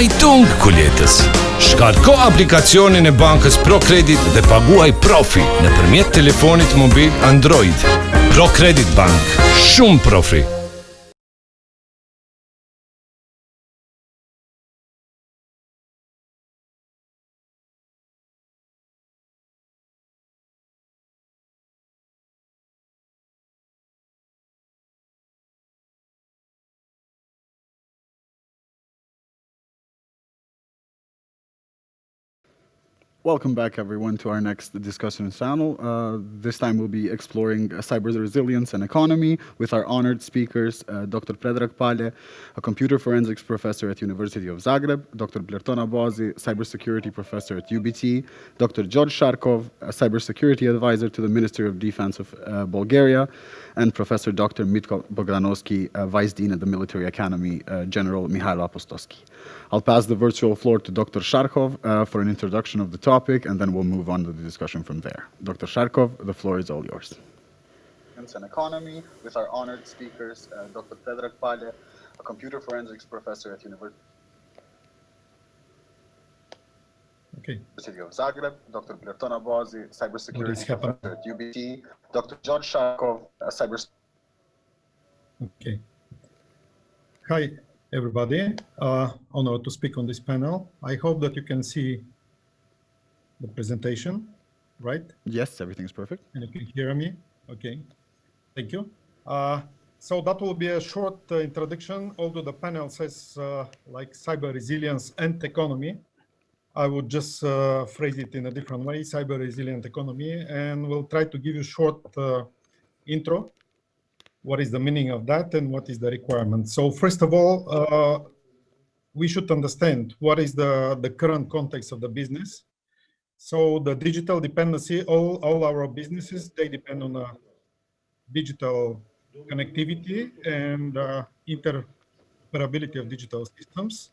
paguaj tung kuljetës. Shkarko aplikacionin e bankës ProCredit dhe paguaj profi nëpërmjet telefonit mobil Android. ProCredit Bank, shumë profi. Welcome back, everyone, to our next discussion channel. This time we'll be exploring cyber resilience and economy with our honored speakers, Dr. Predrag Pale, a computer forensics professor at University of Zagreb, Dr. Blertona Bozi, cybersecurity professor at UBT, Dr. George Sharkov, a cybersecurity advisor to the Ministry of Defense of Bulgaria, and Professor Dr. Mitko Bogdanovsky, Vice Dean at the Military Academy, General Mihailo Apostolsky. I'll pass the virtual floor to Dr. Sharkov for an introduction of the topic, and then we'll move on to the discussion from there. Dr. Sharkov, the floor is all yours. And economy with our honored speakers, Dr. Predrag Pale, a computer forensics professor at University of Zagreb, Dr. Blertona Bozi, cybersecurity professor at UBT, Dr. George Sharkov, a Okay. Hi, everybody. Honored to speak on this panel. I hope that you can see the presentation, right? Yes, everything's perfect. And you can hear me? Okay, thank you. So that will be a short introduction, although the panel says like cyber resilience and economy. I would just phrase it in a different way, cyber resilient economy, and we'll try to give you a short intro. What is the meaning of that and what is the requirement? So first of all, we should understand what is the current context of the business. So the digital dependency, all our businesses, they depend on digital connectivity and interoperability of digital systems.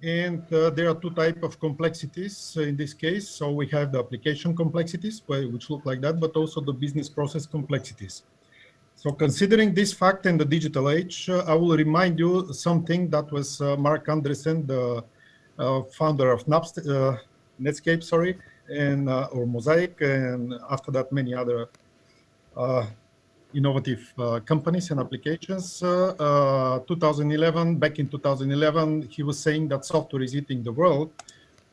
And there are two types of complexities in this case. So we have the application complexities, which look like that, but also the business process complexities. So considering this fact in the digital age, I will remind you something that was Mark Andreessen, the founder of Netscape, sorry, and or Mosaic, and after that many other innovative companies and applications. 2011, back in 2011, he was saying that software is eating the world,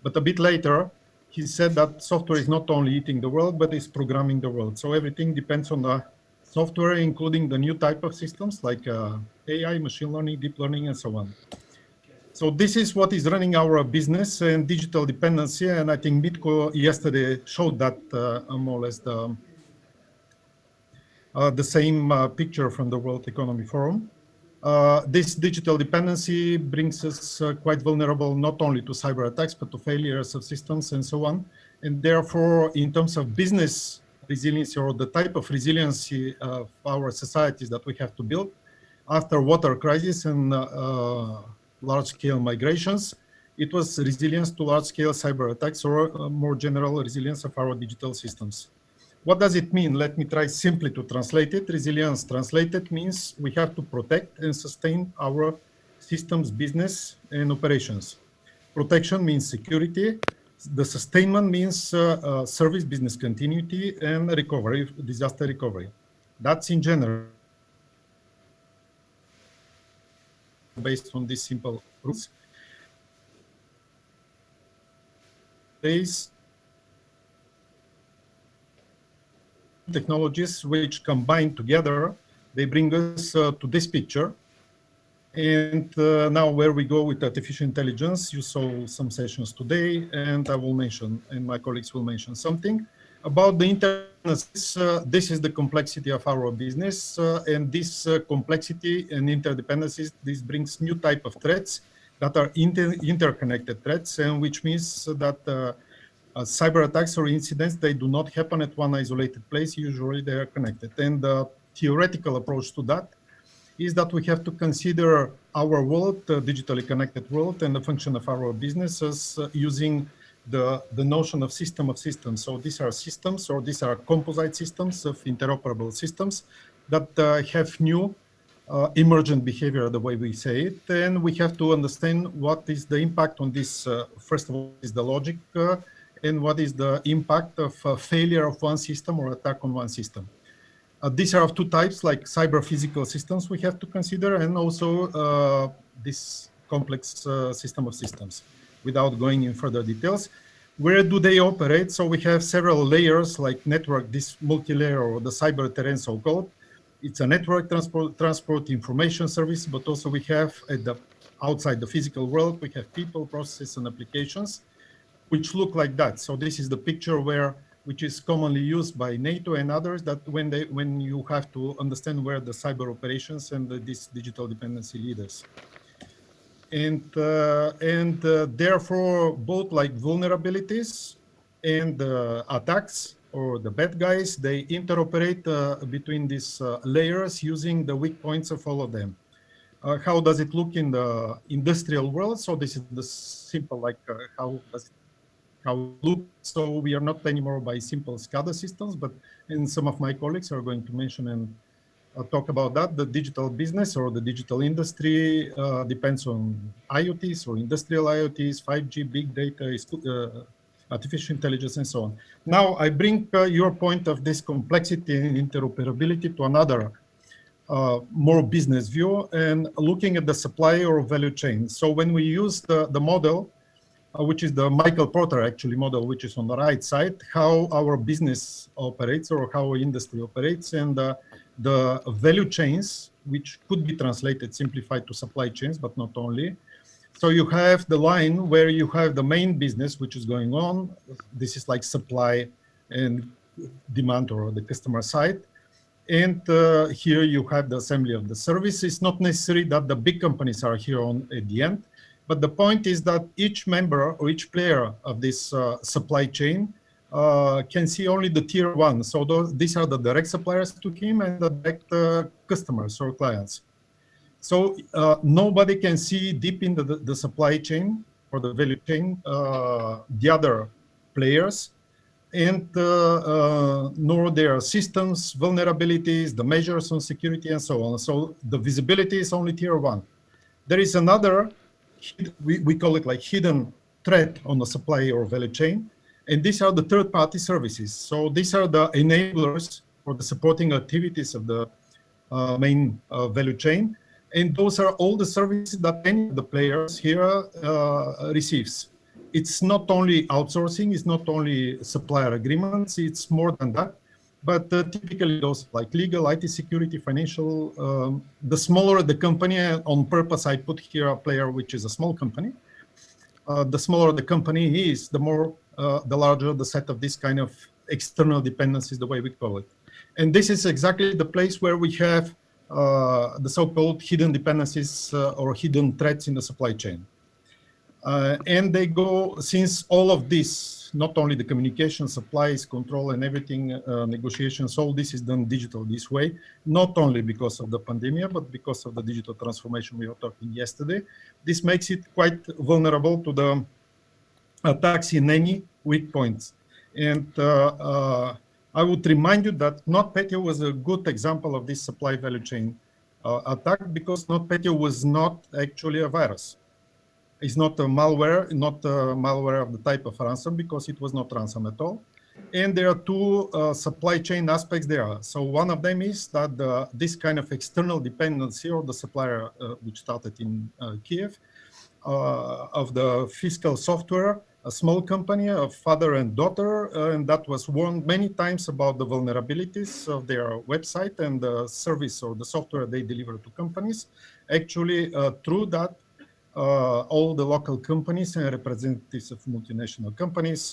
but a bit later, he said that software is not only eating the world, but is programming the world. So everything depends on the software, including the new type of systems like AI, machine learning, deep learning, and so on. So this is what is running our business and digital dependency. And I think Mitko yesterday showed that more or less the same picture from the World Economic Forum. This digital dependency brings us quite vulnerable not only to cyber attacks, but to failures of systems and so on. And therefore, in terms of business resiliency or the type of resiliency of our societies that we have to build after water crisis and large-scale migrations, it was resilience to large-scale cyber attacks or more general resilience of our digital systems. What does it mean? Let me try simply to translate it. Resilience translated means we have to protect and sustain our systems, business, and operations. Protection means security. The sustainment means service, business continuity, and recovery, disaster recovery. That's in general based on these simple rules. These technologies which combine together, they bring us to this picture. And now where we go with artificial intelligence, you saw some sessions today, and I will mention, and my colleagues will mention something about the interdependencies. This is the complexity of our business, and this complexity and interdependencies, this brings new type of threats that are interconnected threats, and which means that cyber attacks or incidents, they do not happen at one isolated place. Usually they are connected. And the theoretical approach to that is that we have to consider our world, the digitally connected world, and the function of our businesses using the notion of system of systems. So these are systems, or these are composite systems of interoperable systems that have new emergent behavior, the way we say it. And we have to understand what is the impact on this. First of all, is the logic, and what is the impact of failure of one system or attack on one system. These are of two types, like cyber physical systems we have to consider, and also this complex system of systems. Without going in further details, where do they operate? So we have several layers like network, this multi-layer or the cyber terrain so-called. It's a network transport information service, but also we have at the outside the physical world, we have people, processes, and applications, which look like that. So this is the picture which is commonly used by NATO and others, that when you have to understand where the cyber operations and these digital dependency leaders. And therefore, both like vulnerabilities and attacks or the bad guys, they interoperate between these layers using the weak points of all of them. How does it look in the industrial world? So this is the simple, like how it looks. So we are not anymore by simple SCADA systems, but some of my colleagues are going to mention and talk about that. The digital business or the digital industry depends on IoTs or industrial IoTs, 5G, big data, artificial intelligence, and so on. Now I bring your point of this complexity and interoperability to another more business view and looking at the supply or value chain. So when we use the model, which is the Michael Porter actually model, which is on the right side, how our business operates or how our industry operates, and the value chains, which could be translated, simplified to supply chains, but not only. So you have the line where you have the main business, which is going on. This is like supply and demand or the customer side. And here you have the assembly of the service. It's not necessary that the big companies are here at the end, but the point is that each member or each player of this supply chain can see only the tier one. So these are the direct suppliers to him and the direct customers or clients. So nobody can see deep into the supply chain or the value chain, the other players, and nor their systems, vulnerabilities, the measures on security, and so on. So the visibility is only tier one. There is another, we call it like hidden threat on the supply or value chain, and these are the third-party services. So these are the enablers for the supporting activities of the main value chain, and those are all the services that any of the players here receives. It's not only outsourcing, it's not only supplier agreements, it's more than that. But typically those like legal, IT security, financial, the smaller the company, on purpose I put here a player which is a small company. The smaller the company is, the larger the set of this kind of external dependencies, the way we call it. And this is exactly the place where we have the so-called hidden dependencies or hidden threats in the supply chain. And they go, since all of this, not only the communication, supplies, control, and everything, negotiations, all this is done digital this way, not only because of the pandemic, but because of the digital transformation we were talking yesterday. This makes it quite vulnerable to the attacks in any weak points. And I would remind you that NotPetya was a good example of this supply value chain attack, because NotPetya was not actually a virus. It's not a malware, malware of the type of ransom, because it was not ransom at all. And there are two supply chain aspects there. So one of them is that this kind of external dependency of the supplier, which started in Kiev, of the fiscal software, a small company of father and daughter, and that was warned many times about the vulnerabilities of their website and the service or the software they deliver to companies. Actually, through that, all the local companies and representatives of multinational companies,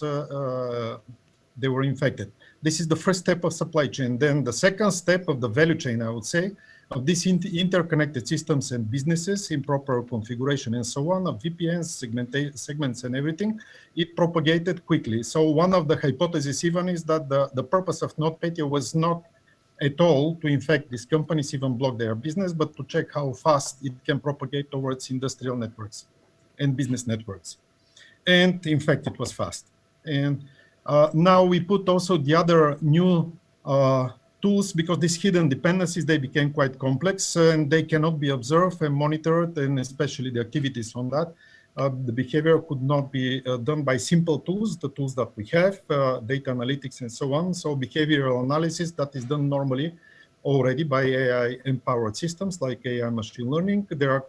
they were infected. This is the first step of supply chain. Then the second step of the value chain, I would say, of these interconnected systems and businesses in proper configuration and so on, of VPNs, segments and everything, it propagated quickly. So one of the hypotheses even is that the purpose of NotPetya was not at all to infect these companies, even block their business, but to check how fast it can propagate towards industrial networks and business networks. And in fact, it was fast. And now we put also the other new tools, because these hidden dependencies, they became quite complex and they cannot be observed and monitored, and especially the activities on that. The behavior could not be done by simple tools, the tools that we have, data analytics and so on. So behavioral analysis that is done normally already by AI-empowered systems like AI machine learning. There are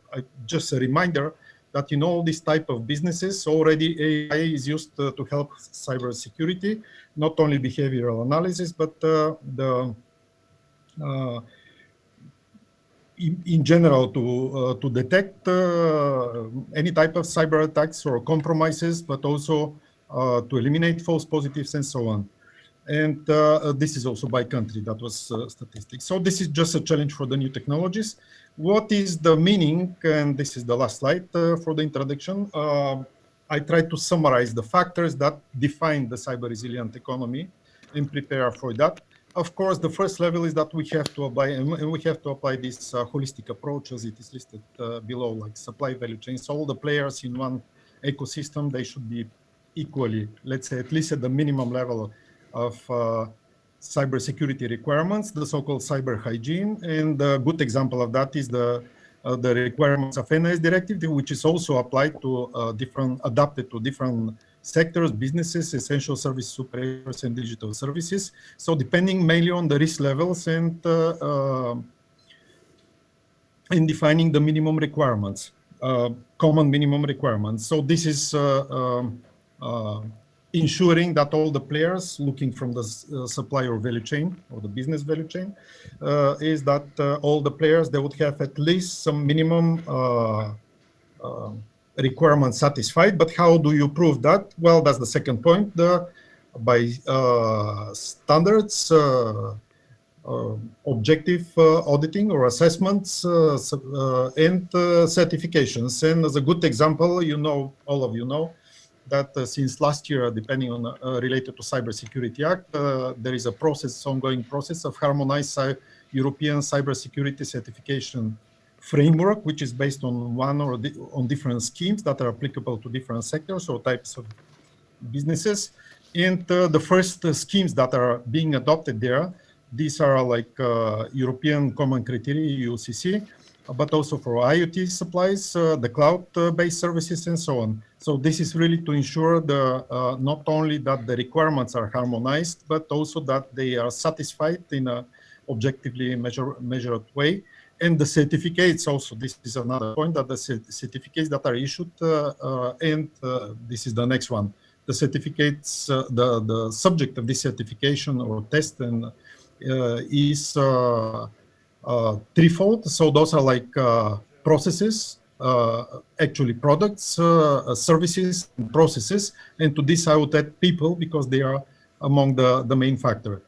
just a reminder that in all these type of businesses, already AI is used to help cybersecurity, not only behavioral analysis, but in general to detect any type of cyber attacks or compromises, but also to eliminate false positives and so on. And this is also by country, that was statistics. So this is just a challenge for the new technologies. What is the meaning? And this is the last slide for the introduction. I tried to summarize the factors that define the cyber resilient economy and prepare for that. Of course, the first level is that we have to apply, and we have to apply this holistic approach as it is listed below, like supply value chains. So all the players in one ecosystem, they should be equally, let's say, at least at the minimum level of cybersecurity requirements, the so-called cyber hygiene. And a good example of that is the requirements of NIS directive, which is also applied to adapted to different sectors, businesses, essential service operators, and digital services. So depending mainly on the risk levels and in defining the minimum requirements, common minimum requirements. So this is ensuring that all the players looking from the supplier value chain or the business value chain is that all the players, they would have at least some minimum requirements satisfied. But how do you prove that? Well, that's the second point. By standards, objective auditing or assessments and certifications. And as a good example, you know, all of you know, that since last year, depending on related to Cybersecurity Act, there is a process, ongoing process of harmonized European cybersecurity certification framework, which is based on one or on different schemes that are applicable to different sectors or types of businesses. And the first schemes that are being adopted there, these are like European Common Criteria, UCC, but also for IoT supplies, the cloud-based services, and so on. So this is really to ensure not only that the requirements are harmonized, but also that they are satisfied in a objectively measured way. And the certificates also, this is another point, that the certificates that are issued, and this is the next one, the certificates, the subject of this certification or test and is threefold. So those are like processes, actually products, services, and processes. And to this I would add people, because they are among the main factor.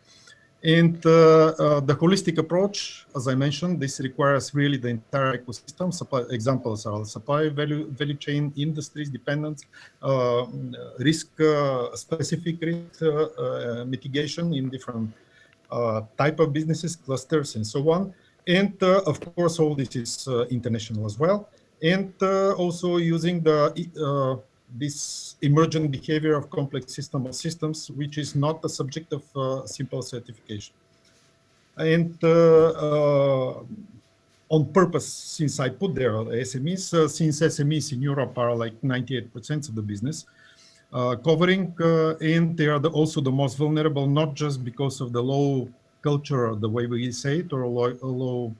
And the holistic approach, as I mentioned, this requires really the entire ecosystem. Examples are supply value chain, industries, dependence, risk, specific risk mitigation in different type of businesses, clusters, and so on. And of course, all this is international as well. And also using this emergent behavior of complex systems, which is not the subject of simple certification. And on purpose, since I put there SMEs, since SMEs in Europe are like 98% of the business, covering, and they are also the most vulnerable, not just because of the low culture, the way we say it, or low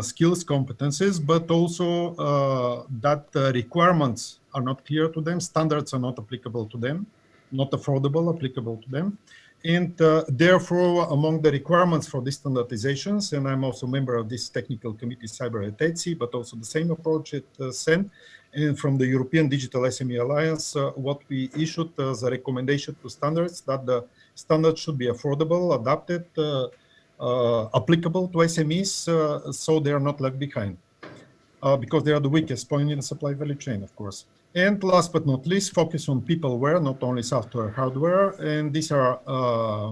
skills, competences, but also that requirements are not clear to them, standards are not applicable to them, not affordable, applicable to them. And therefore, among the requirements for these standardizations, and I'm also a member of this technical committee, Cyber at ETSI, but also the same approach at CEN, and from the European Digital SME Alliance, what we issued as a recommendation to standards, that the standards should be affordable, adapted, applicable to SMEs, so they are not left behind, because they are the weakest point in the supply value chain, of course. And last but not least, focus on peopleware, not only software, hardware. And these are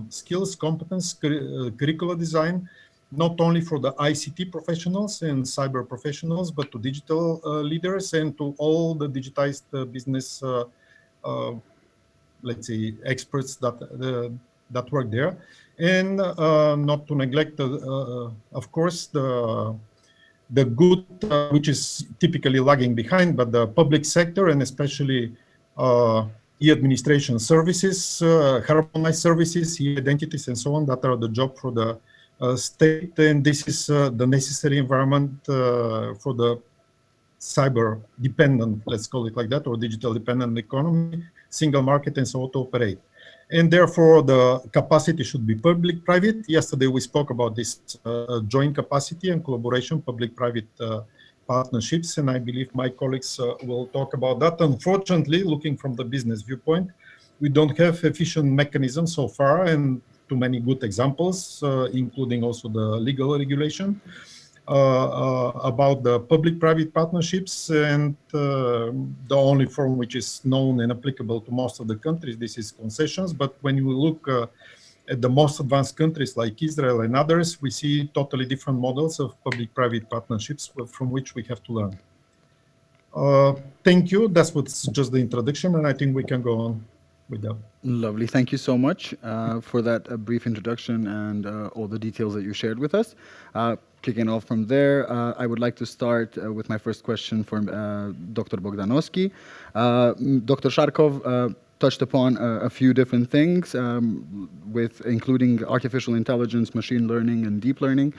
skills, competence, curricular design, not only for the ICT professionals and cyber professionals, but to digital leaders and to all the digitized business, let's say, experts that work there. and not to neglect, of course, the good, which is typically lagging behind, but the public sector and especially e-administration services, harmonized services, e-identities, and so on, that are the job for the state. And this is the necessary environment for the cyber dependent, let's call it like that, or digital dependent economy, single market, and so on to operate. And therefore, the capacity should be public-private. Yesterday, we spoke about this joint capacity and collaboration, public-private partnerships, and I believe my colleagues will talk about that. Unfortunately, looking from the business viewpoint, we don't have efficient mechanisms so far, and too many good examples, including also the legal regulation about the public-private partnerships, and the only form which is known and applicable to most of the countries, this is concessions. But when you look at the most advanced countries like Israel and others, we see totally different models of public-private partnerships from which we have to learn. Thank you. That's what's just the introduction, and I think we can go on with that. Lovely. Thank you so much for that brief introduction and all the details that you shared with us. Kicking off from there, I would like to start with my first question for Dr. Bogdanovsky. Dr. Sharkov touched upon a few different things, with including artificial intelligence, machine learning, and deep learning.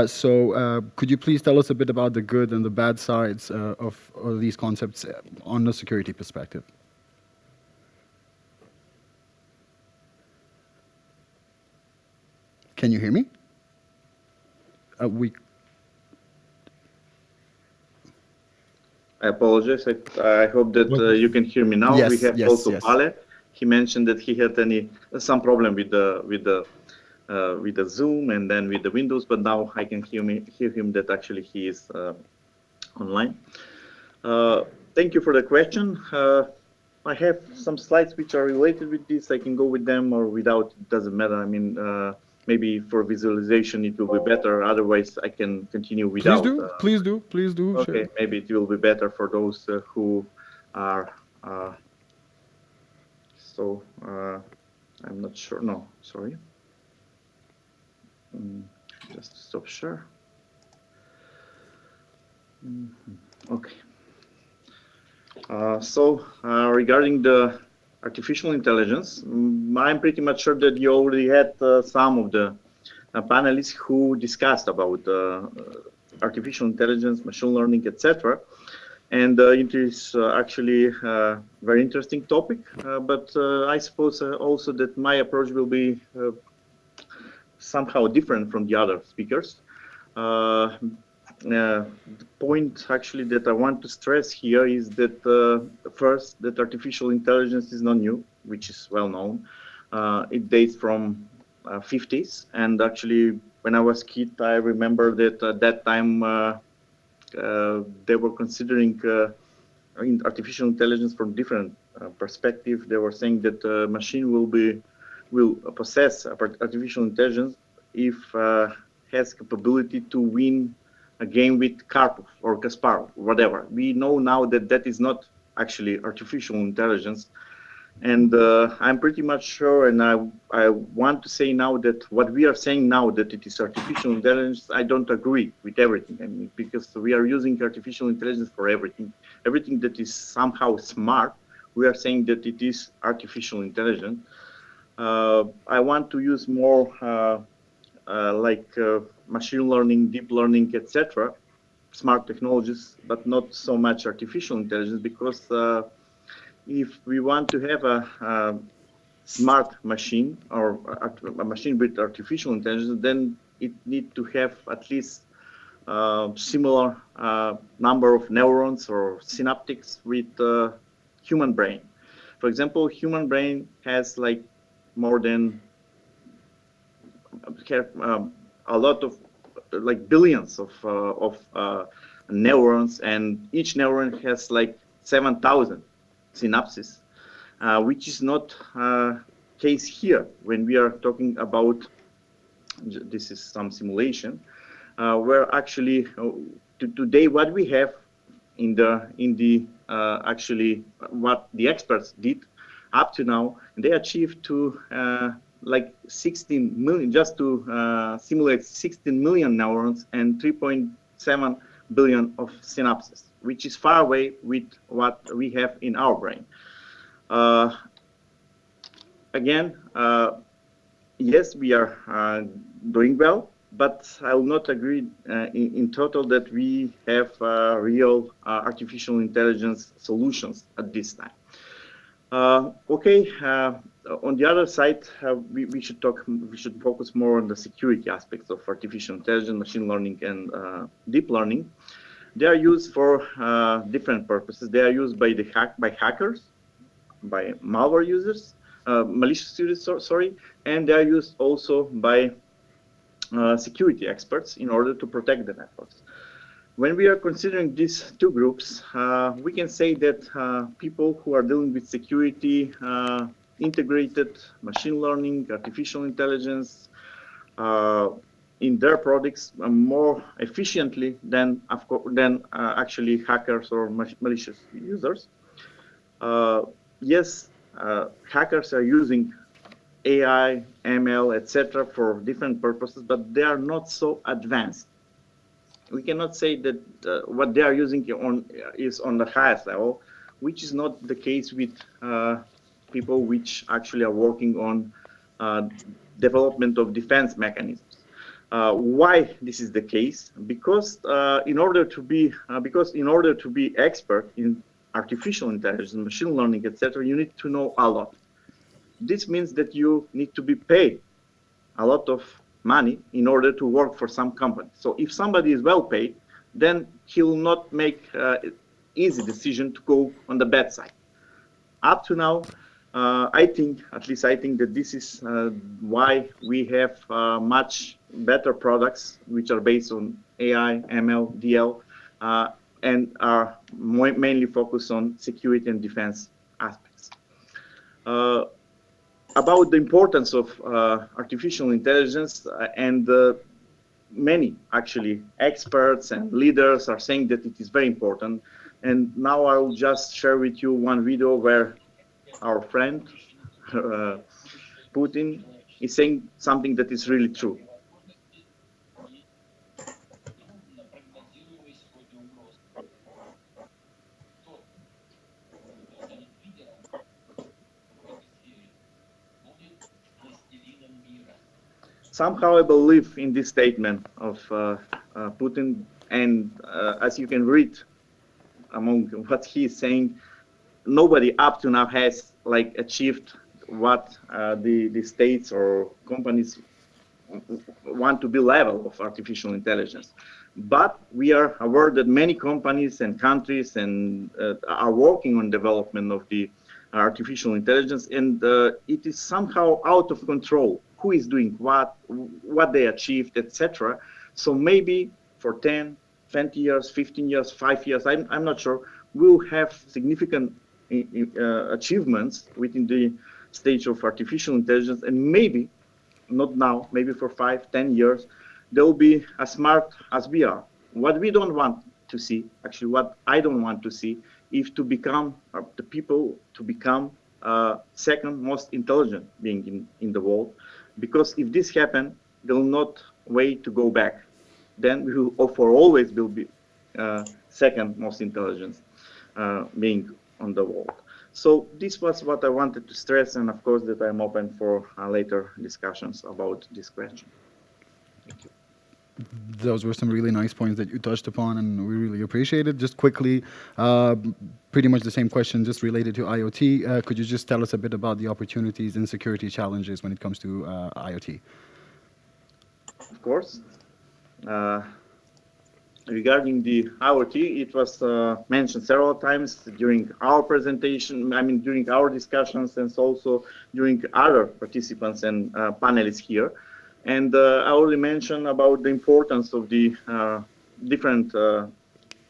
So could you please tell us a bit about the good and the bad sides of these concepts on the security perspective? Can you hear me? I apologize. I hope that you can hear me now. Yes, we have yes, also yes. Pale. He mentioned that he had some problem with the Zoom and then with the Windows, but now I can hear him that actually he is online. Thank you for the question. I have some slides which are related with this. I can go with them or without. It doesn't matter. I mean, maybe for visualization it will be better. Otherwise, I can continue without. Please do. Okay, sure. maybe it will be better for those who are. I'm not sure. No, sorry. Just stop share. Okay. Regarding the artificial intelligence, I'm pretty much sure that you already had some of the panelists who discussed about artificial intelligence, machine learning, etc. And it is actually a very interesting topic, but I suppose also that my approach will be somehow different from the other speakers. The point actually that I want to stress here is that first, that artificial intelligence is not new, which is well known. It dates from 50s, and actually when I was a kid, I remember that at that time they were considering artificial intelligence from different perspective. They were saying that machine will possess artificial intelligence if has capability to win a game with Karpov or Kasparov, whatever. We know now that that is not actually artificial intelligence. And I'm pretty much sure, and I want to say now that what we are saying now, that it is artificial intelligence, I don't agree with everything. I mean, because we are using artificial intelligence for everything. Everything that is somehow smart, we are saying that it is artificial intelligence. I want to use more machine learning, deep learning, etc., smart technologies, but not so much artificial intelligence, because if we want to have a smart machine or a machine with artificial intelligence, then it needs to have at least similar number of neurons or synaptics with human brain. For example, human brain has like more than a lot of like billions of neurons, and each neuron has like 7,000 synapses, which is not case here when we are talking about, this is some simulation, where actually today what we have in the actually what the experts did up to now, they achieved to like 16 million, just to simulate 16 million neurons and 3.7 billion of synapses, which is far away with what we have in our brain. Again, yes, we are doing well, but I will not agree in total that we have real artificial intelligence solutions at this time. Okay, on the other side, we should focus more on the security aspects of artificial intelligence, machine learning, and deep learning. They are used for different purposes. They are used by hackers, by malware users, malicious users, sorry, and they are used also by security experts in order to protect the networks. When we are considering these two groups, we can say that people who are dealing with security, integrated machine learning, artificial intelligence in their products more efficiently than actually hackers or malicious users. Yes, hackers are using AI, ML, etc. for different purposes, but they are not so advanced. We cannot say that what they are using is on the highest level, which is not the case with people which actually are working on development of defense mechanisms. Why this is the case? Because in order to be expert in artificial intelligence, machine learning, etc., you need to know a lot. This means that you need to be paid a lot of money in order to work for some company. So if somebody is well paid, then he will not make easy decision to go on the bad side. Up to now, I think that this is why we have much better products which are based on AI, ML, DL, and are mainly focused on security and defense aspects. About the importance of artificial intelligence and many actually experts and leaders are saying that it is very important. And now I will just share with you one video where our friend Putin is saying something that is really true. Somehow I believe in this statement of Putin, and as you can read among what he is saying, nobody up to now has achieved what the states or companies want to be level of artificial intelligence. But we are aware that many companies and countries are working on development of the artificial intelligence, and it is somehow out of control. Who is doing what they achieved, etc. So maybe for 10, 20 years, 15 years, 5 years, I'm not sure, we'll have significant achievements within the stage of artificial intelligence, and maybe, not now, maybe for 5, 10 years, they'll be as smart as we are. What we don't want to see, actually what I don't want to see, is to become, the people to become second most intelligent being in the world. Because if this happens, there will not way to go back. Then we will, for always, will be second most intelligent being on the world. So this was what I wanted to stress, and of course that I'm open for later discussions about this question. Thank you. Those were some really nice points that you touched upon, and we really appreciate it. Just quickly, pretty much the same question, just related to IoT. Could you just tell us a bit about the opportunities and security challenges when it comes to IoT? Of course. Regarding the IoT, it was mentioned several times during our presentation, during our discussions, and also during other participants and panelists here. And I already mentioned about the importance of the different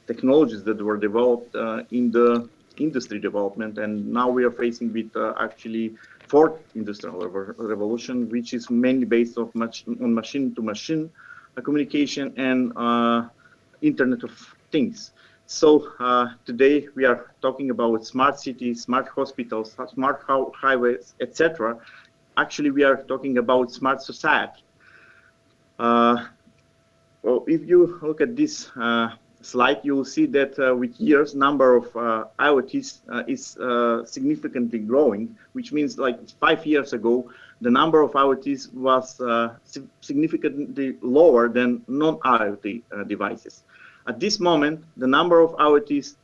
technologies that were developed in the industry development. And now we are facing with actually fourth industrial revolution, which is mainly based on machine-to-machine communication and Internet of Things. So today we are talking about smart cities, smart hospitals, smart highways, etc. actually we are talking about smart society. Well, if you look at this slide, you will see that with years, number of IoTs is significantly growing, which means like 5 years ago, the number of IoTs was significantly lower than non-IoT devices. At this moment, the number of IoTs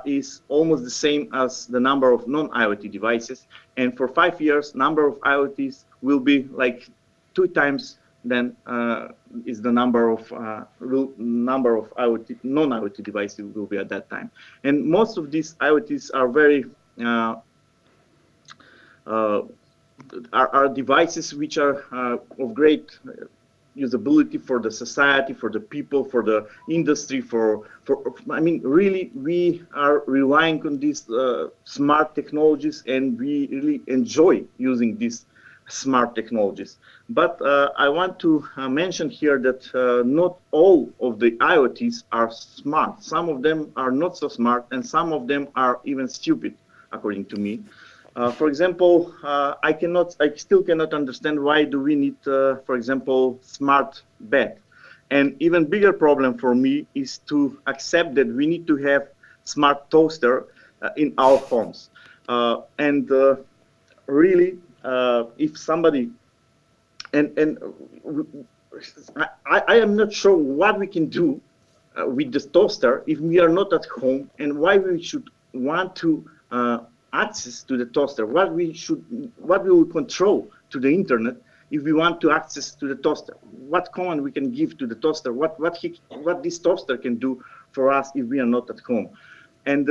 is almost the same as the number of non-IoT devices. And for 5 years, number of IoTs will be like 2 times than is the number of IoT, non-IoT devices will be at that time. And most of these IoTs are very are devices which are of great usability for the society, for the people, for the industry, I mean, really, we are relying on these smart technologies, and we really enjoy using these smart technologies. But I want to mention here that not all of the IoTs are smart. Some of them are not so smart, and some of them are even stupid, according to me. For example, I still cannot understand why do we need, for example, smart bed. And even bigger problem for me is to accept that we need to have smart toaster in our homes. Really, if somebody, I am not sure what we can do with the toaster if we are not at home, and why we should want to access to the toaster, what we will control to the internet if we want to access to the toaster, what command we can give to the toaster, what this toaster can do for us if we are not at home. And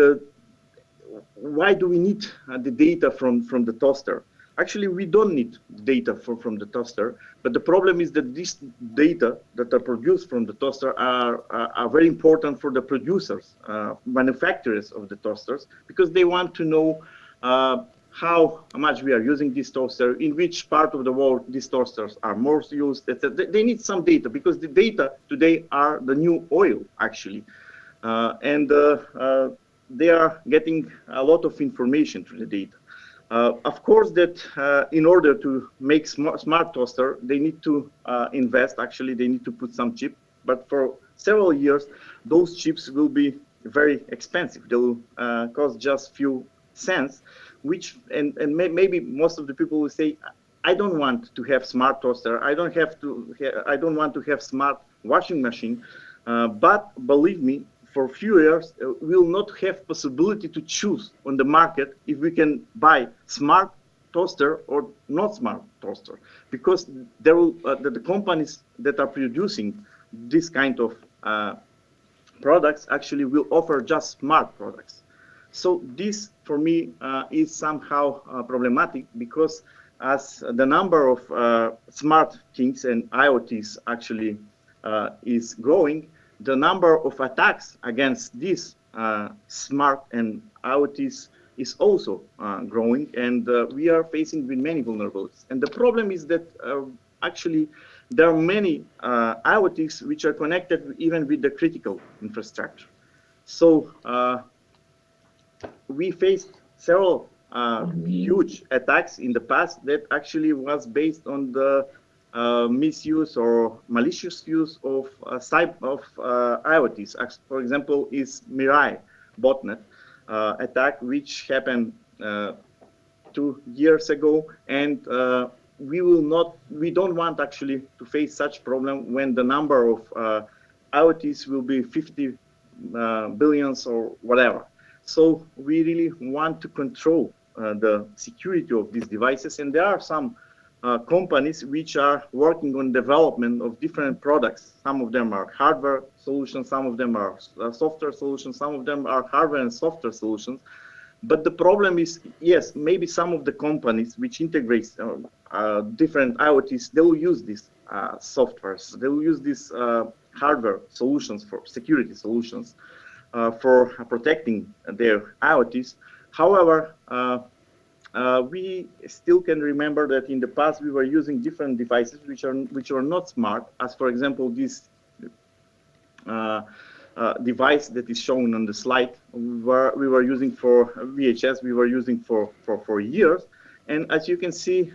why do we need the data from the toaster? Actually, we don't need data from the toaster, but the problem is that these data that are produced from the toaster are very important for the producers, manufacturers of the toasters, because they want to know how much we are using this toaster, in which part of the world these toasters are most used, etc. They need some data, because the data today are the new oil, actually. They are getting a lot of information through the data. Of course, that in order to make smart toaster, they need to invest. Actually, they need to put some chip. But for several years, those chips will be very expensive. They will cost just few cents. Maybe most of the people will say, I don't want to have smart toaster. I don't want to have smart washing machine. But believe me, for a few years, we will not have possibility to choose on the market if we can buy smart toaster or not smart toaster, because there will the companies that are producing this kind of products actually will offer just smart products. So this, for me, is somehow problematic, because as the number of smart things and IoTs actually is growing, the number of attacks against these smart and IoTs is also growing, and we are facing with many vulnerabilities. And the problem is that actually there are many IoTs which are connected even with the critical infrastructure. So we faced several huge attacks in the past that actually was based on the misuse or malicious use of IoTs. For example, is Mirai botnet attack, which happened 2 years ago, and we don't want actually to face such problem when the number of IoTs will be 50 billions or whatever. So we really want to control the security of these devices, and there are some companies which are working on development of different products. Some of them are hardware solutions, some of them are software solutions, some of them are hardware and software solutions. But the problem is, yes, maybe some of the companies which integrate different IoTs, they will use these softwares, they will use these hardware solutions for security solutions for protecting their IoTs. However, we still can remember that in the past we were using different devices which are not smart, as for example this device that is shown on the slide. We were using for VHS, we were using for years, and as you can see,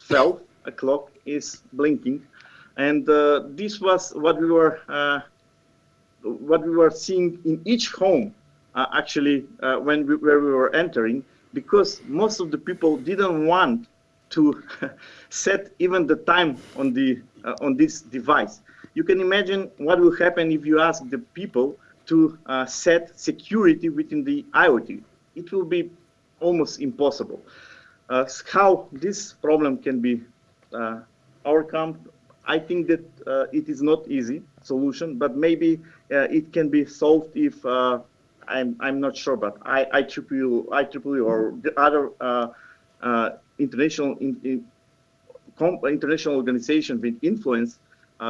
12 o'clock is blinking, and this was what we were seeing in each home actually where we were entering, because most of the people didn't want to set even the time on this device. You can imagine what will happen if you ask the people to set security within the IoT. It will be almost impossible. How this problem can be overcome, I think that it is not easy solution, but maybe it can be solved if I'm not sure, but IEEE or the other international organization with influence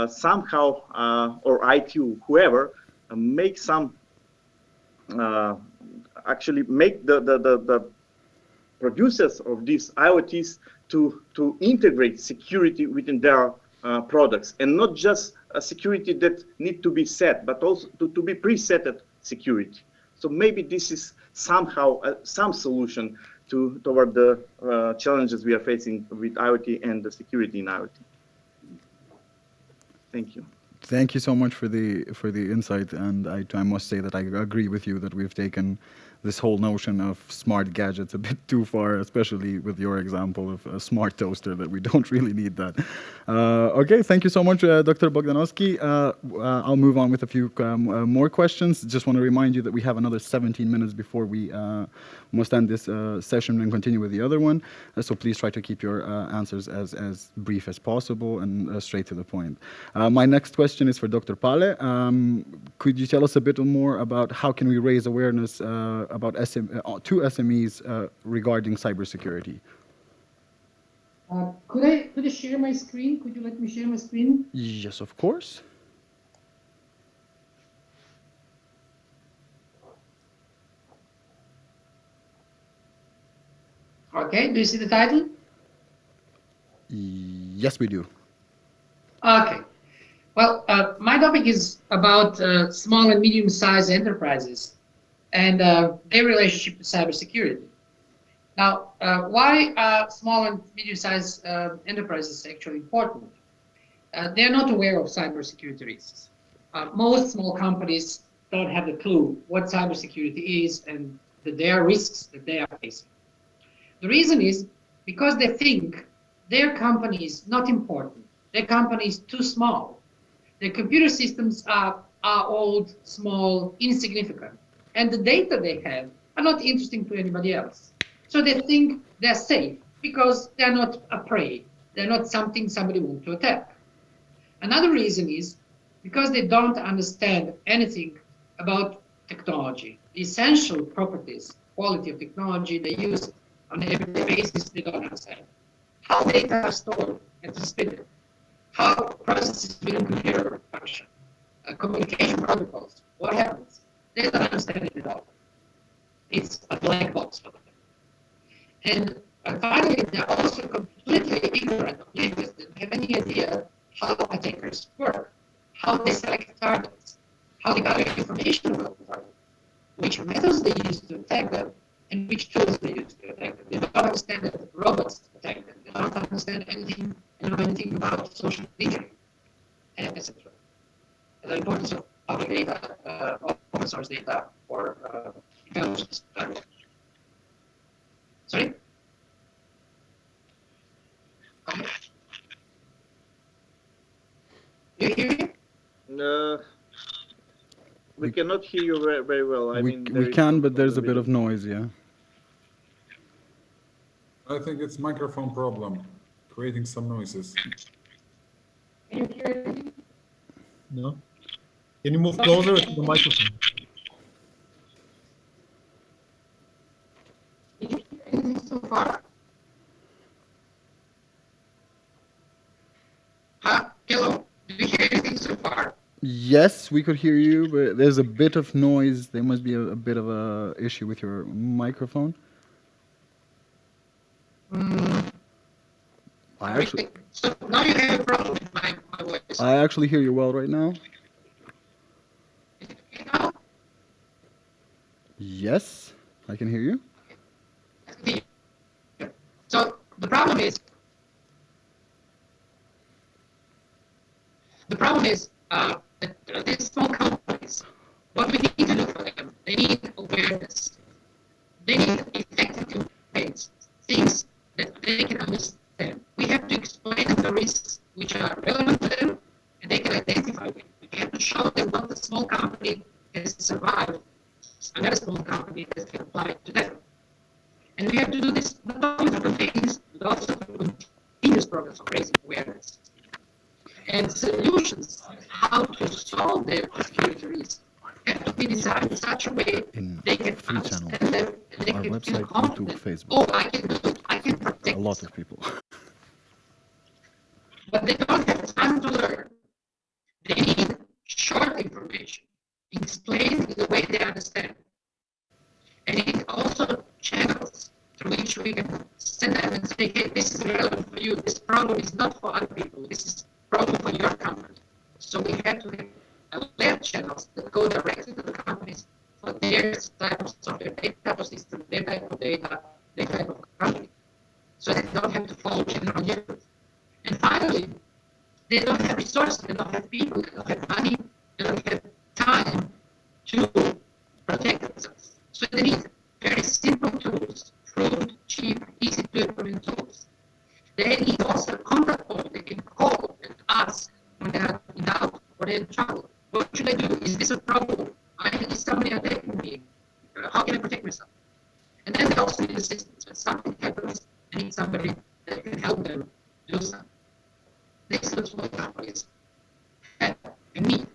somehow or ITU, whoever, make some actually make the producers of these IoTs to integrate security within their products, and not just a security that need to be set, but also to be presetted security. So maybe this is somehow some solution toward the challenges we are facing with IoT and the security in IoT. Thank you. Thank you so much for the insight, and I must say that I agree with you that we've taken this whole notion of smart gadgets a bit too far, especially with your example of a smart toaster, that we don't really need that. Okay, thank you so much, Dr. Bogdanovsky. I'll move on with a few more questions. Just want to remind you that we have another 17 minutes before we must end this session and continue with the other one. So please try to keep your answers as brief as possible and straight to the point. My next question is for Dr. Pale. Could you tell us a bit more about how can we raise awareness about to SMEs regarding cybersecurity? Could I share my screen? Could you let me share my screen? Yes, of course. Okay, do you see the title? Yes, we do. Okay. Well, my topic is about small and medium-sized enterprises and their relationship to cybersecurity. Now, why are small and medium-sized enterprises actually important? They're not aware of cybersecurity risks. Most small companies don't have a clue what cybersecurity is and that there are risks that they are facing. The reason is because they think their company is not important. Their company is too small. Their computer systems are old, small, insignificant. And the data they have are not interesting to anybody else. So they think they're safe because they're not a prey. They're not something somebody wants to attack. Another reason is because they don't understand anything about technology. The essential properties, quality of technology they use on an everyday basis, they don't understand. How data are stored and transmitted, how processes within computer function, communication protocols, what happens? They don't understand it at all. It's a black box for them. And finally, they're also completely ignorant of this. They don't have any idea how attackers work, how they select targets, how they gather information about the target, which methods they use to attack them, and which tools they use to attack them. They don't understand that robots attack them. They don't understand anything about social engineering, etc. The importance of public data, open source data for intelligence. Sorry? Okay. Do you hear me? We cannot hear you very well. We can, but there's a bit of noise, yeah. I think it's microphone problem, creating some noises. Can you hear me? No? Can you move closer to the microphone? Did you hear anything so far? Hello? Did you hear anything so far? Yes, we could hear you, but there's a bit of noise. There must be a bit of a issue with your microphone. So now you have a problem with my voice. I actually hear you well right now. You know? Yes, I can hear you. So the problem is these small companies, what we need to do for them, they need awareness. They need effective campaigns, things that they can understand. We have to explain the risks which are relevant to them and they can identify with. We have to show them what the small company has survived, another small company that can apply to them. And we have to do this not only through campaigns, but also through continuous programs of raising awareness. And solutions, how to solve their security risks, have to be designed in such a way they can understand them and they our can feel website, confident. YouTube, Facebook. Oh, I can do it. I can protect A lot myself. of people. But they don't have time to learn. They need short information, explained in the way they understand. And it need also channels through which we can send them and say, hey, this is relevant for you. This problem is not for other people. This is a problem for your company. So we have to have alert channels that go directly to the companies for their type of software, their type of system, their type of data, their type of company. So they don't have to follow general news. And finally, they don't have resources, they don't have people, they don't have money, they don't have time to protect themselves. So they need very simple tools, crude, cheap, easy to implement tools. They need also a contact point they can call and ask when they are in doubt or they're in trouble. What should I do? Is this a problem? Is somebody attacking me? How can I protect myself? And then they also need assistance. When something happens, they need somebody that can help them do something. This looks like companies have a need.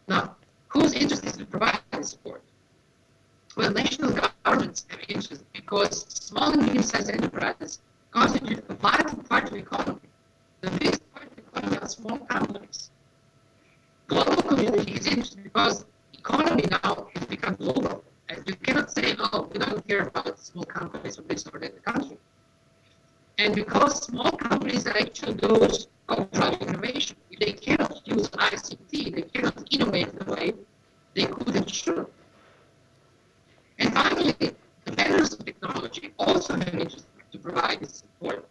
Now, whose interest is to provide this support? Well, national governments have interest because small and medium-sized enterprises constitute a vital part of the economy. The biggest part of the economy are small companies. Global community is interested because the economy now has become global. And you cannot say, oh, we don't care about small companies from this or that country. And because small companies are actually those who drive innovation, if they cannot use ICT, they cannot innovate in the way they could and should. And finally, the vendors of technology also have interest to provide this support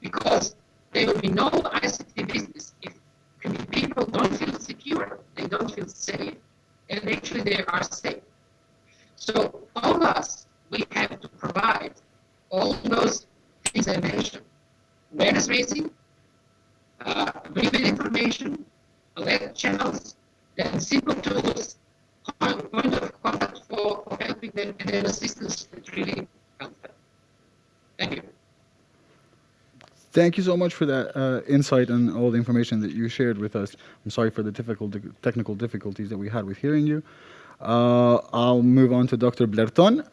because there will be no ICT business if people don't feel secure, they don't feel safe, and actually they are safe. So all of us, we have to provide all those things I mentioned: awareness raising, briefing information, alert channels, then simple tools, point of contact for helping them, and then assistance that really help them. Thank you. Thank you so much for that insight and all the information that you shared with us. I'm sorry for the technical difficulties that we had with hearing you. I'll move on to Dr. Blerton.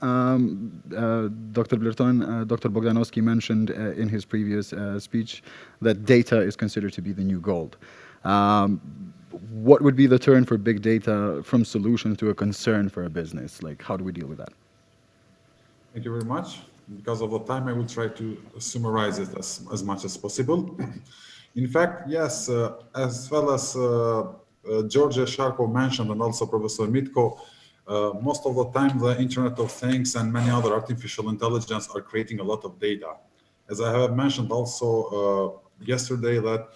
Dr. Blerton, Dr. Bogdanowski mentioned in his previous speech that data is considered to be the new gold. What would be the turn for big data from solution to a concern for a business? Like, how do we deal with that? Thank you very much. Because of the time, I will try to summarize it as much as possible. In fact, yes, as well as Georgia Sharko mentioned, and also Professor Mitko, most of the time the Internet of Things and many other artificial intelligence are creating a lot of data. As I have mentioned also yesterday, that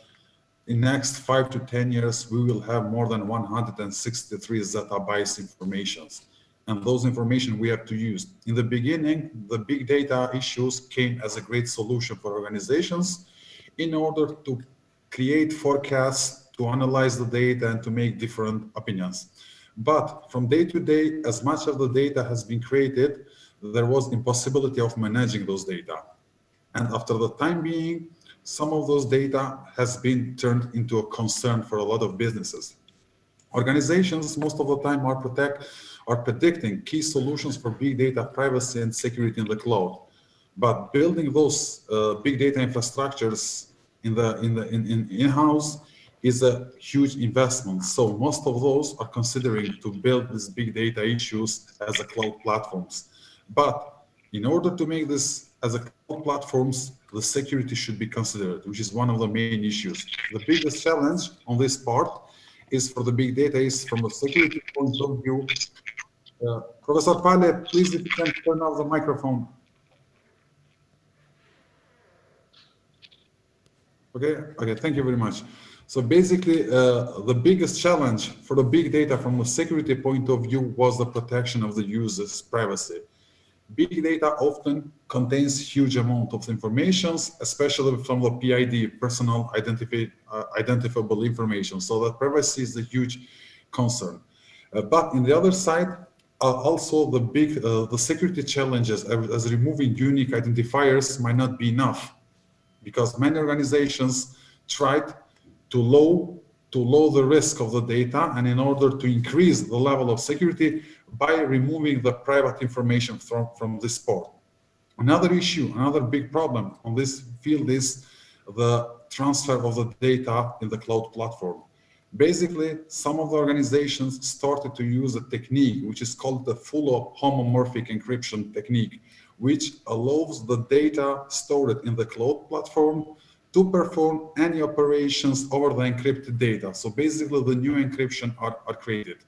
in next 5 to 10 years, we will have more than 163 zettabytes informations. And those information we have to use. In the beginning, the big data issues came as a great solution for organizations in order to create forecasts, to analyze the data, and to make different opinions. But from day to day, as much of the data has been created, there was impossibility of managing those data. And after the time being, some of those data has been turned into a concern for a lot of businesses. Organizations most of the time are predicting key solutions for big data privacy and security in the cloud. But building those big data infrastructures in-house is a huge investment. So most of those are considering to build these big data issues as a cloud platforms. But in order to make this as a cloud platforms, the security should be considered, which is one of the main issues. The biggest challenge on this part is for the big data is from a security point of view. Professor Pale, please, if you can turn off the microphone. Okay, thank you very much. So basically, the biggest challenge for the big data from a security point of view was the protection of the user's privacy. Big data often contains huge amount of information, especially from the PID, personal identifiable information. So that privacy is a huge concern. But in the other side, also the security challenges as removing unique identifiers might not be enough, because many organizations tried to lower the risk of the data, and in order to increase the level of security by removing the private information from this port. Another issue, another big problem on this field is the transfer of the data in the cloud platform. Basically, some of the organizations started to use a technique which is called the full homomorphic encryption technique, which allows the data stored in the cloud platform to perform any operations over the encrypted data. So basically, the new encryption are created,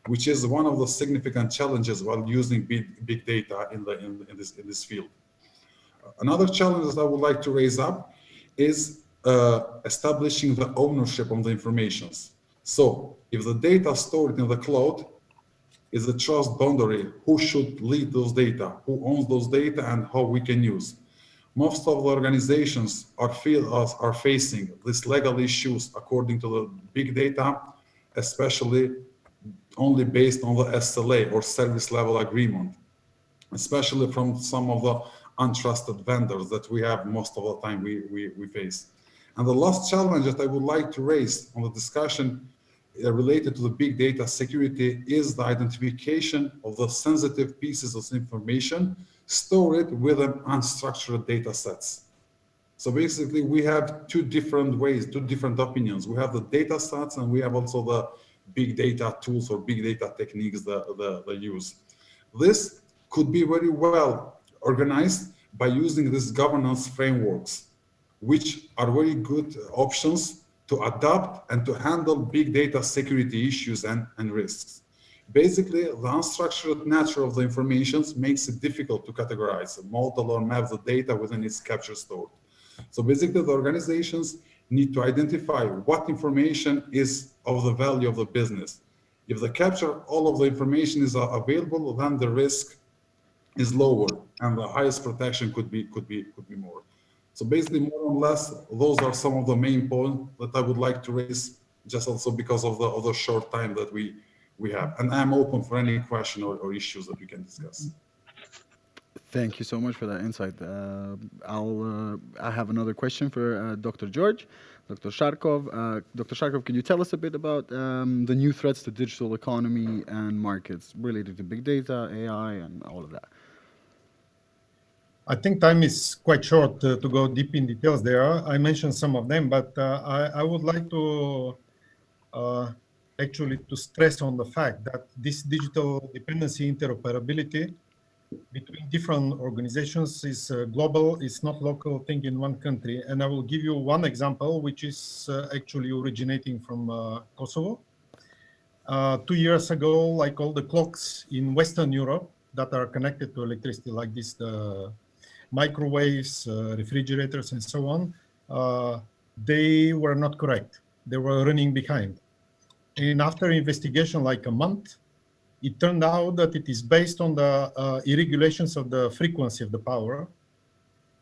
which is one of the significant challenges while using big data in this field. Another challenge that I would like to raise up is establishing the ownership of the information. So if the data stored in the cloud is a trust boundary, who should lead those data, who owns those data, and how we can use. Most of the organizations are facing these legal issues according to the big data, especially only based on the SLA or service level agreement, especially from some of the untrusted vendors that we have most of the time we face. And the last challenge that I would like to raise on the discussion related to the big data security is the identification of the sensitive pieces of information stored within unstructured data sets. So basically, we have two different ways, two different opinions. We have the data sets, and we have also the big data tools or big data techniques that they use. This could be very well organized by using these governance frameworks, which are very good options to adapt and to handle big data security issues and risks. Basically, the unstructured nature of the information makes it difficult to categorize, model, or map the data within its capture stored. So basically, the organizations need to identify what information is of the value of the business. If the capture all of the information is available, then the risk is lower, and the highest protection could be more. So basically, more or less, those are some of the main points that I would like to raise, just also because of the short time that we have. And I'm open for any question or issues that we can discuss. Thank you so much for that insight. I have another question for Dr. George. Dr. Sharkov. Dr. Sharkov, can you tell us a bit about the new threats to digital economy and markets related to big data, AI, and all of that? I think time is quite short to go deep in details there. I mentioned some of them, but I would like to actually to stress on the fact that this digital dependency interoperability between different organizations is global, it's not local thing in one country. And I will give you one example, which is actually originating from Kosovo. 2 years ago, like all the clocks in Western Europe that are connected to electricity, like this, the microwaves, refrigerators, and so on, they were not correct. They were running behind. And after investigation, like a month, it turned out that it is based on the irregulations of the frequency of the power.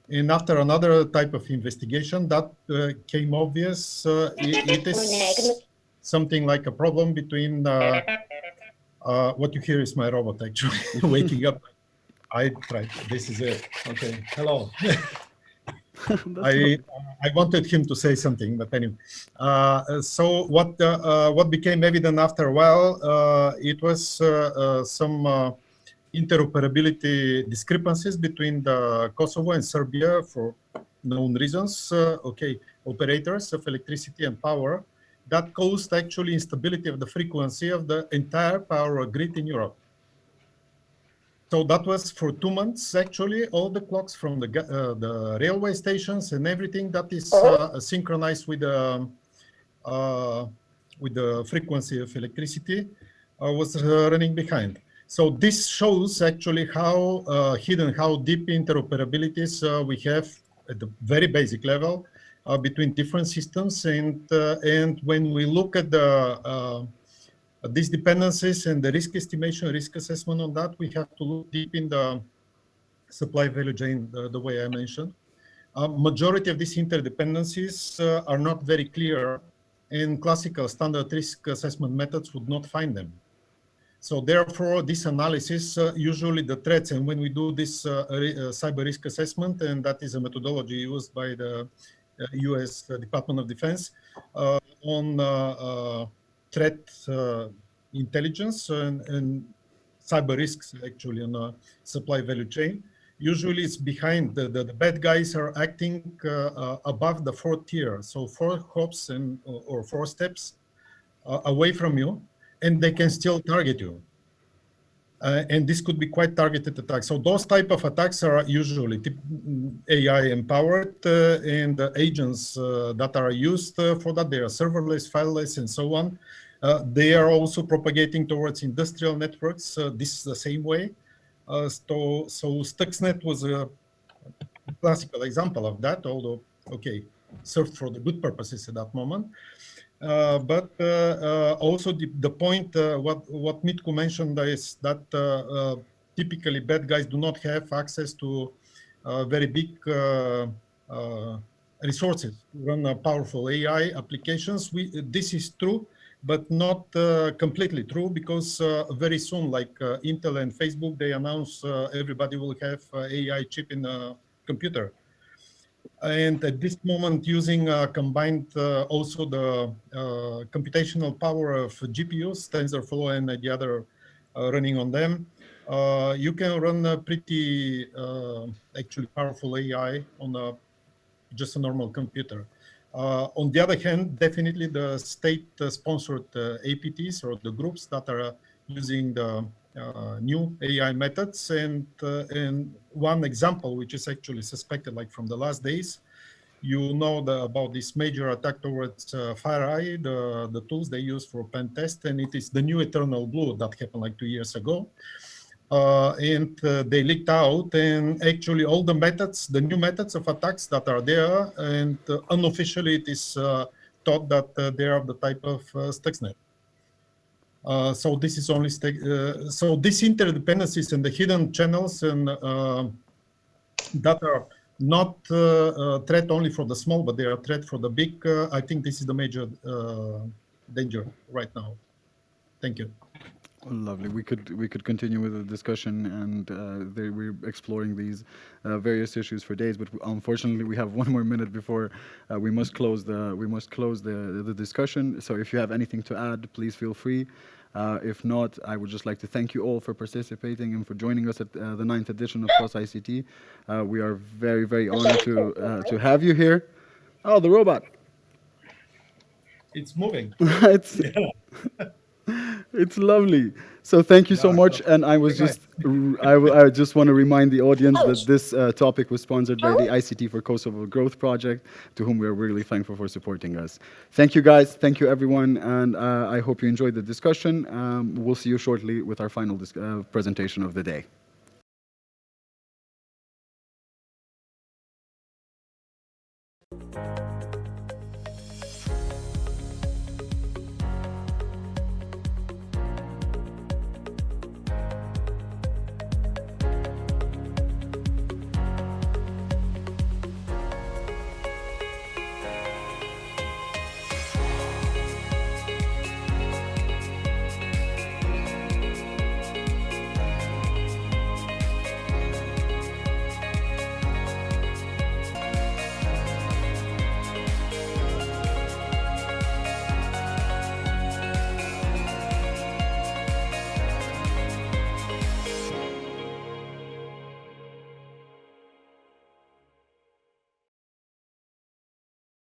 And after another type of investigation, that came obvious. It is something like a problem between, what you hear is my robot actually waking up. I tried, this is it, okay, hello. I wanted him to say something, but anyway. So what became evident after a while, it was some interoperability discrepancies between the Kosovo and Serbia for known reasons. Operators of electricity and power that caused actually instability of the frequency of the entire power grid in Europe. So that was for 2 months, actually, all the clocks from the railway stations and everything that is synchronized with the frequency of electricity was running behind. So this shows actually how hidden, how deep interoperabilities we have at the very basic level. between different systems. And when we look at these dependencies and the risk estimation, risk assessment on that, we have to look deep in the supply value chain, the way I mentioned. Majority of these interdependencies are not very clear, and classical standard risk assessment methods would not find them. So therefore, this analysis, usually the threats, and when we do this cyber risk assessment, and that is a methodology used by the US Department of Defense on threat intelligence and cyber risks actually on a supply value chain. Usually it's behind, the bad guys are acting above the fourth tier. So 4 hops or 4 steps away from you, and they can still target you. And this could be quite targeted attacks. So those type of attacks are usually AI empowered, and the agents that are used for that, they are serverless, fileless, and so on. They are also propagating towards industrial networks. This is the same way. So Stuxnet was a classical example of that, although, okay, served for the good purposes at that moment. But also the point, what Mitko mentioned is that typically bad guys do not have access to very big resources to run powerful AI applications. This is true, but not completely true, because very soon, like Intel and Facebook, they announce everybody will have AI chip in a computer. And at this moment, using combined also the computational power of GPUs, TensorFlow and the other running on them, you can run a pretty actually powerful AI on just a normal computer. On the other hand, definitely the state-sponsored APTs or the groups that are using the new AI methods, and one example which is actually suspected, like from the last days, you know about this major attack towards FireEye, the tools they use for pen test, and it is the new Eternal Blue that happened like 2 years ago. And they leaked out, and actually all the methods, the new methods of attacks that are there, and unofficially it is thought that they are the type of Stuxnet. So this is only so these interdependencies and the hidden channels and that are not a threat only for the small, but they are a threat for the big. I think this is the major danger right now. Thank you. Lovely. We could continue with the discussion, and we're exploring these various issues for days. But unfortunately, we have 1 more minute before we must close the discussion. So if you have anything to add, please feel free. If not, I would just like to thank you all for participating and for joining us at the 9th edition of KosICT. We are very, very honored to have you here. Oh, the robot! It's moving. It's lovely. So thank you so much. And I just want to remind the audience that this topic was sponsored by the ICT for Kosovo Growth Project, to whom we're really thankful for supporting us. Thank you, guys. Thank you, everyone. And I hope you enjoyed the discussion. We'll see you shortly with our final presentation of the day.